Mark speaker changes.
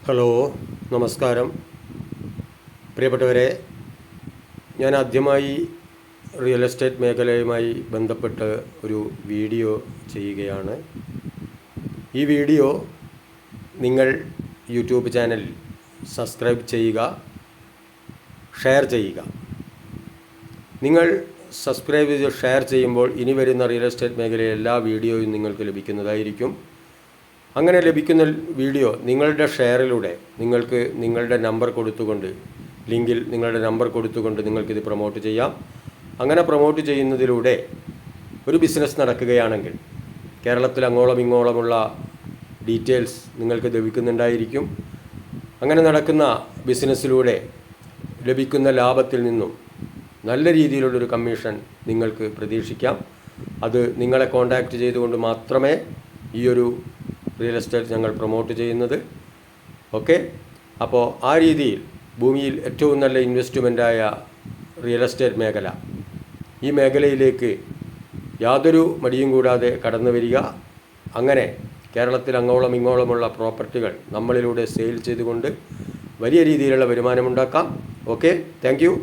Speaker 1: Hello, നമസ്കാരം. പ്രിയപ്പെട്ടവരെ, ഞാൻ ആദ്യമായി റിയൽ എസ്റ്റേറ്റ് മേഖലയുമായി ബന്ധപ്പെട്ട് ഒരു വീഡിയോ ചെയ്യുകയാണ്. ഈ വീഡിയോ നിങ്ങൾ യൂട്യൂബ് ചാനലിൽ സബ്സ്ക്രൈബ് ചെയ്യുക, ഷെയർ ചെയ്യുക. നിങ്ങൾ സബ്സ്ക്രൈബ് ചെയ്ത് ഷെയർ ചെയ്യുമ്പോൾ ഇനി വരുന്ന റിയൽ എസ്റ്റേറ്റ് മേഖലയിലെ എല്ലാ വീഡിയോയും നിങ്ങൾക്ക് ലഭിക്കുന്നതായിരിക്കും. അങ്ങനെ ലഭിക്കുന്ന വീഡിയോ നിങ്ങളുടെ ഷെയറിലൂടെ നിങ്ങൾക്ക് നിങ്ങളുടെ നമ്പർ കൊടുത്തുകൊണ്ട്, ലിങ്കിൽ നിങ്ങളുടെ നമ്പർ കൊടുത്തുകൊണ്ട് നിങ്ങൾക്കിത് പ്രൊമോട്ട് ചെയ്യാം. അങ്ങനെ പ്രൊമോട്ട് ചെയ്യുന്നതിലൂടെ ഒരു ബിസിനസ് നടക്കുകയാണെങ്കിൽ കേരളത്തിൽ അങ്ങോളം ഇങ്ങോളമുള്ള ഡീറ്റെയിൽസ് നിങ്ങൾക്ക് ലഭിക്കുന്നുണ്ടായിരിക്കും. അങ്ങനെ നടക്കുന്ന ബിസിനസ്സിലൂടെ ലഭിക്കുന്ന ലാഭത്തിൽ നിന്നും നല്ല രീതിയിലുള്ളൊരു കമ്മീഷൻ നിങ്ങൾക്ക് പ്രതീക്ഷിക്കാം. അത് നിങ്ങളെ കോൺടാക്റ്റ് ചെയ്തുകൊണ്ട് മാത്രമേ ഈ ഒരു റിയൽ എസ്റ്റേറ്റ് ഞങ്ങൾ പ്രൊമോട്ട് ചെയ്യുന്നത്. ഓക്കെ, അപ്പോൾ ആ രീതിയിൽ ഭൂമിയിൽ ഏറ്റവും നല്ല ഇൻവെസ്റ്റ്മെൻറ്റായ റിയൽ എസ്റ്റേറ്റ് മേഖല, ഈ മേഖലയിലേക്ക് യാതൊരു മടിയും കൂടാതെ കടന്നു വരിക. അങ്ങനെ കേരളത്തിൽ അങ്ങോളം ഇങ്ങോളമുള്ള പ്രോപ്പർട്ടികൾ നമ്മളിലൂടെ സെയിൽ ചെയ്തുകൊണ്ട് വലിയ രീതിയിലുള്ള വരുമാനമുണ്ടാക്കാം. Okay, thank you.